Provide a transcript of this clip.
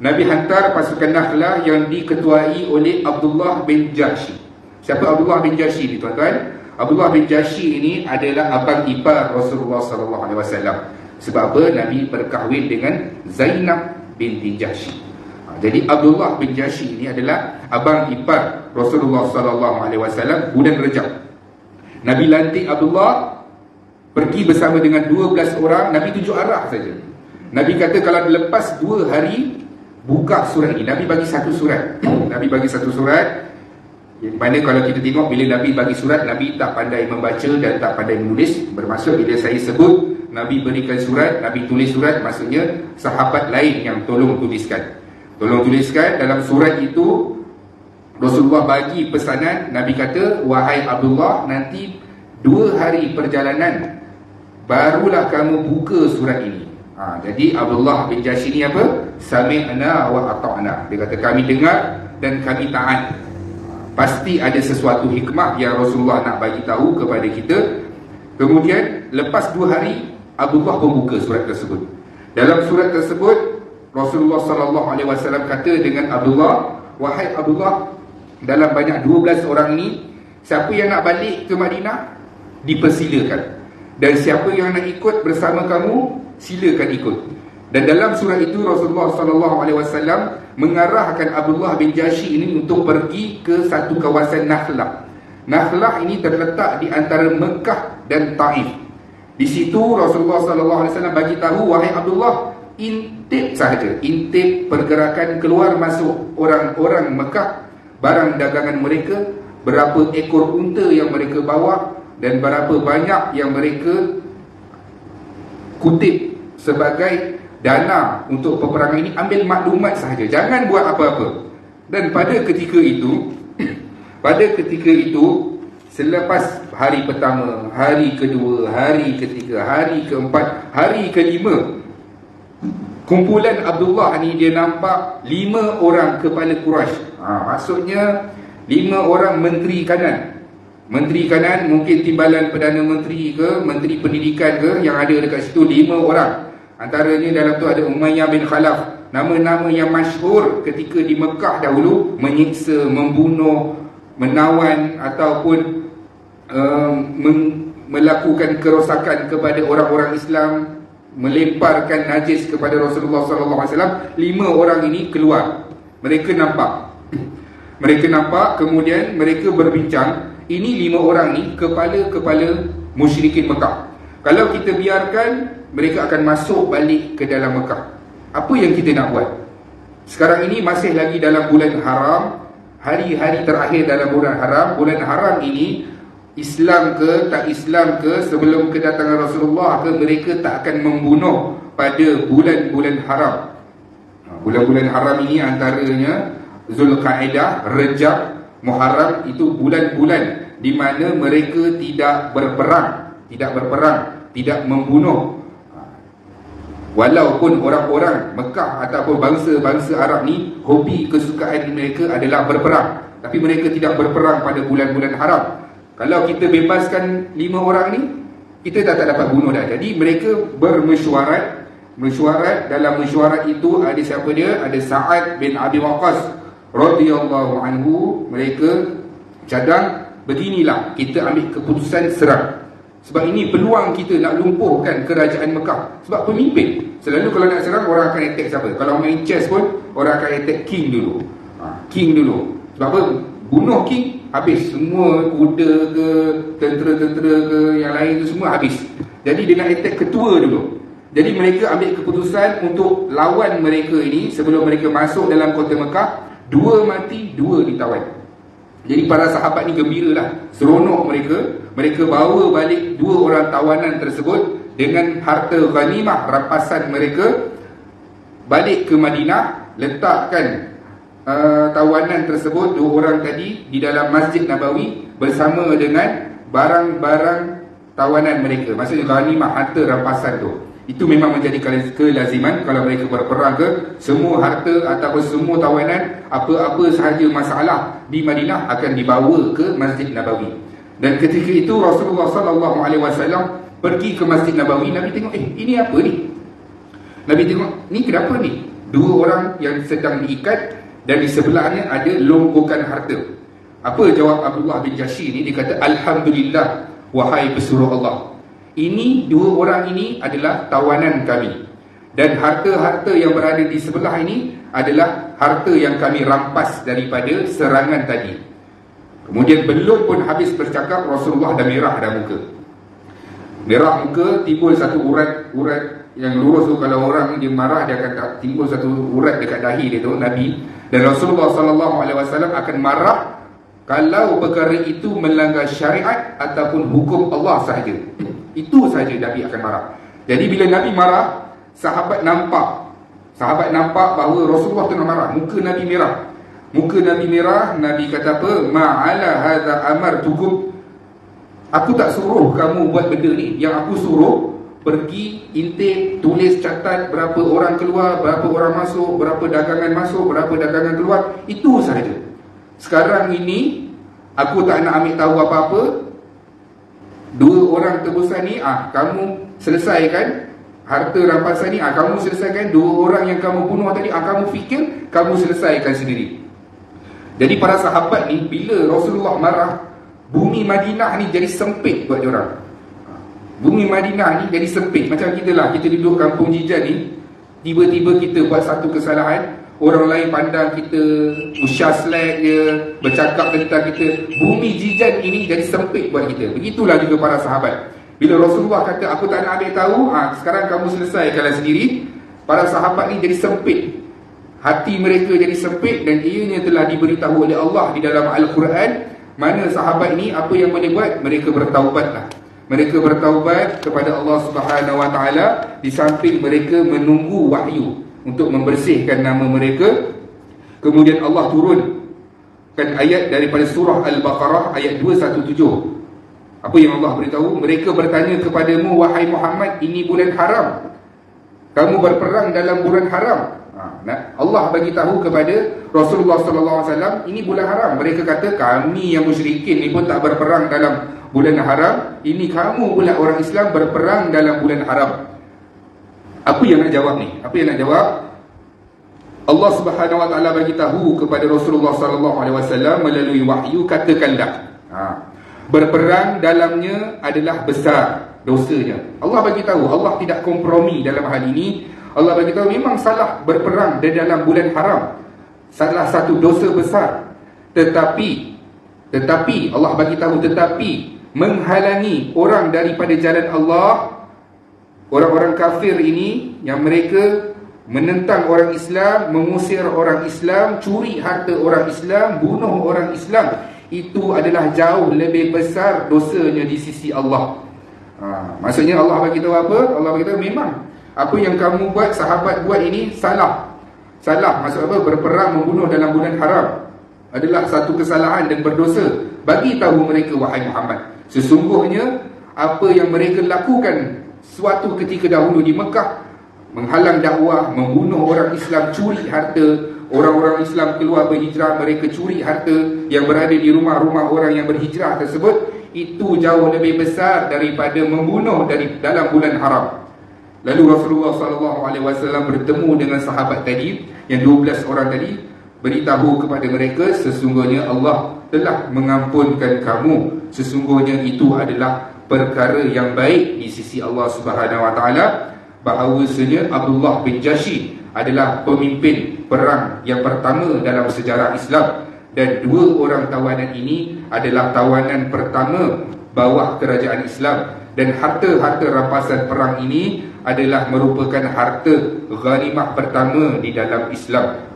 Nabi hantar pasukan Nakhlah yang diketuai oleh Abdullah bin Jahsy. Siapa Abdullah bin Jahsy ni tuan-tuan? Abdullah bin Jahsy ini adalah abang ipar Rasulullah sallallahu alaihi wasallam. Sebab apa? Nabi berkahwin dengan Zainab binti Jahsy. Jadi Abdullah bin Jahsy ini adalah abang ipar Rasulullah sallallahu alaihi wasallam bulan Rejab. Nabi lantik Abdullah pergi bersama dengan 12 orang. Nabi tunjuk arah saja. Nabi kata kalau lepas 2 hari buka surat ini. Nabi bagi satu surat. Nabi bagi satu surat. Mana kalau kita tengok bila Nabi bagi surat, Nabi tak pandai membaca dan tak pandai menulis. Bermaksud bila saya sebut Nabi berikan surat, Nabi tulis surat, maksudnya sahabat lain yang tolong tuliskan. Tolong tuliskan. Dalam surat itu Rasulullah bagi pesanan. Nabi kata, wahai Abdullah, nanti 2 hari perjalanan barulah kamu buka surat ini. Jadi Abdullah bin Jahsy ni apa? Sami'na wa ata'na. Dia kata kami dengar dan kami taat. Pasti ada sesuatu hikmah yang Rasulullah nak bagi tahu kepada kita. Kemudian lepas 2 hari Abdullah membuka surat tersebut. Dalam surat tersebut Rasulullah sallallahu alaihi wasallam kata dengan Abdullah, wahai Abdullah, dalam banyak 12 orang ini, siapa yang nak balik ke Madinah dipersilakan. Dan siapa yang nak ikut bersama kamu, silakan ikut. Dan dalam surah itu Rasulullah sallallahu alaihi wasallam mengarahkan Abdullah bin Jahsy ini untuk pergi ke satu kawasan Nakhlah. Nakhlah ini terletak di antara Mekah dan Taif. Di situ Rasulullah sallallahu alaihi wasallam bagi tahu, wahai Abdullah, intip sahaja, intip pergerakan keluar masuk orang-orang Mekah, barang dagangan mereka, berapa ekor unta yang mereka bawa dan berapa banyak yang mereka kutip sebagai dana untuk peperangan ini. Ambil maklumat sahaja, jangan buat apa-apa. Dan pada ketika itu selepas hari pertama, hari kedua, hari ketiga, hari keempat, hari kelima, kumpulan Abdullah ni dia nampak 5 orang kepala Quraisy. Maksudnya 5 orang menteri kanan. Menteri kanan mungkin timbalan Perdana Menteri ke, Menteri Pendidikan ke, yang ada dekat situ 5 orang. Antaranya dalam tu ada Umayyah bin Khalaf. Nama-nama yang masyhur ketika di Mekah dahulu, menyiksa, membunuh, menawan ataupun melakukan kerosakan kepada orang-orang Islam, melemparkan najis kepada Rasulullah sallallahu alaihi wasallam. 5 orang ini keluar. Mereka nampak, kemudian mereka berbincang. Ini 5 orang ni kepala-kepala musyrikin Mekah. Kalau kita biarkan, mereka akan masuk balik ke dalam Mekah. Apa yang kita nak buat? Sekarang ini masih lagi dalam bulan haram, hari-hari terakhir dalam bulan haram. Bulan haram ini, Islam ke tak Islam ke, sebelum kedatangan Rasulullah ke, mereka tak akan membunuh pada bulan-bulan haram. Bulan-bulan haram ini antaranya Zulkaidah, Rejab, Muharram. Itu bulan-bulan di mana mereka tidak berperang, tidak membunuh. Walaupun orang-orang Mekah ataupun bangsa-bangsa Arab ni, hobi kesukaan mereka adalah berperang, tapi mereka tidak berperang pada bulan-bulan haram. Kalau kita bebaskan 5 orang ni, kita tak dapat bunuh dah. Jadi mereka bermesyuarat. Dalam mesyuarat itu ada siapa dia? Ada Sa'ad bin Abi Waqqas radhiyallahu anhu. Mereka cadang, beginilah kita ambil keputusan serang. Sebab ini peluang kita nak lumpuhkan kerajaan Mekah. Sebab pemimpin selalu kalau nak serang, orang akan attack siapa? Kalau main chess pun, orang akan attack king dulu. King dulu. Sebab apa? Bunuh king, habis. Semua kuda ke, tentera-tentera ke, yang lain tu semua habis. Jadi dia nak attack ketua dulu. Jadi mereka ambil keputusan untuk lawan mereka ini. Sebelum mereka masuk dalam kota Mekah, 2 mati, 2 ditawan. Jadi para sahabat ni gembiralah, seronok mereka. Mereka bawa balik 2 orang tawanan tersebut dengan harta ghanimah rampasan mereka, balik ke Madinah, letakkan tawanan tersebut 2 orang tadi di dalam Masjid Nabawi bersama dengan barang-barang tawanan mereka. Maksudnya ghanimah, harta rampasan tu. Itu memang menjadi kelaziman kalau mereka berperang ke, semua harta ataupun semua tawanan, apa-apa sahaja masalah di Madinah akan dibawa ke Masjid Nabawi. Dan ketika itu Rasulullah sallallahu alaihi wasallam pergi ke Masjid Nabawi. Nabi tengok, ini apa ni? Nabi tengok, ni kenapa ni? dua orang yang sedang diikat dan di sebelahnya ada longgokan harta. Apa jawab Abdullah bin Jahsy ni? Dia kata, Alhamdulillah, wahai pesuruh Allah, ini dua orang ini adalah tawanan kami, dan harta-harta yang berada di sebelah ini adalah harta yang kami rampas daripada serangan tadi. Kemudian belum pun habis bercakap, Rasulullah dah merah dah muka. Merah muka, timbul satu urat yang lurus tu. Kalau orang dia marah, dia akan timbul satu urat dekat dahi dia tu, Nabi. Dan Rasulullah SAW akan marah kalau perkara itu melanggar syariat ataupun hukum Allah sahaja. Itu sahaja Nabi akan marah. Jadi bila Nabi marah, sahabat nampak bahawa Rasulullah tengah marah. Muka Nabi merah. Nabi kata apa? Ma'ala hadza amartukum. Aku tak suruh kamu buat benda ni. Yang aku suruh, pergi intip, tulis, catat berapa orang keluar, berapa orang masuk, berapa dagangan masuk, berapa dagangan keluar. Itu sahaja. Sekarang ini aku tak nak ambil tahu apa-apa. Dua orang tebusan ni, kamu selesaikan. Harta rampasan ni, kamu selesaikan. Dua orang yang kamu bunuh tadi, kamu fikir, kamu selesaikan sendiri. Jadi para sahabat ni, bila Rasulullah marah, bumi Madinah ni jadi sempit buat diorang. Bumi Madinah ni jadi sempit. Macam kita lah, kita duduk kampung Jijan ni, tiba-tiba kita buat satu kesalahan, orang lain pandang kita usyaslek je, bercakap tentang kita. Bumi Jijan ini jadi sempit buat kita. Begitulah juga para sahabat. Bila Rasulullah kata, aku tak nak ambil tahu, sekarang kamu selesaikanlah sendiri. Para sahabat ni jadi sempit. Hati mereka jadi sempit, dan ianya telah diberitahu oleh Allah di dalam Al-Quran. Mana sahabat ni, apa yang boleh buat? Mereka bertaubatlah. Mereka bertaubat kepada Allah Subhanahu Wa Taala, di samping mereka menunggu wahyu untuk membersihkan nama mereka. Kemudian Allah turunkan ayat daripada surah Al-Baqarah ayat 217. Apa yang Allah beritahu? Mereka bertanya kepadamu, wahai Muhammad, ini bulan haram, kamu berperang dalam bulan haram. Allah bagi tahu kepada Rasulullah SAW, ini bulan haram. Mereka kata, kami yang musyrikin ni pun tak berperang dalam bulan haram. Ini kamu pula orang Islam berperang dalam bulan haram. Apa yang nak jawab ni? Apa yang nak jawab? Allah Subhanahu Wa Taala bagi tahu kepada Rasulullah SAW melalui wahyu, katakanlah, berperang dalamnya adalah besar dosanya. Allah bagi tahu, Allah tidak kompromi dalam hal ini. Allah bagi tahu memang salah berperang di dalam bulan haram, salah satu dosa besar. Tetapi Allah bagi tahu, tetapi menghalangi orang daripada jalan Allah, orang-orang kafir ini yang mereka menentang orang Islam, mengusir orang Islam, curi harta orang Islam, bunuh orang Islam, itu adalah jauh lebih besar dosanya di sisi Allah. Maksudnya Allah bagi tahu apa? Allah bagi tahu memang apa yang kamu buat, sahabat buat ini salah. Maksud apa? Berperang, membunuh dalam bulan haram adalah satu kesalahan dan berdosa. Bagi tahu mereka, wahai Muhammad, sesungguhnya apa yang mereka lakukan suatu ketika dahulu di Mekah, menghalang dakwah, membunuh orang Islam, curi harta orang-orang Islam, keluar berhijrah, mereka curi harta yang berada di rumah-rumah orang yang berhijrah tersebut, itu jauh lebih besar daripada membunuh dalam bulan haram. Lalu Rasulullah SAW bertemu dengan sahabat tadi, yang 12 orang tadi, beritahu kepada mereka, sesungguhnya Allah telah mengampunkan kamu. Sesungguhnya itu adalah perkara yang baik di sisi Allah Subhanahu Wa Taala. Bahawasanya Abdullah bin Jahsy adalah pemimpin perang yang pertama dalam sejarah Islam, dan dua orang tawanan ini adalah tawanan pertama bawah kerajaan Islam. Dan harta-harta rampasan perang ini adalah merupakan harta ghanimah pertama di dalam Islam.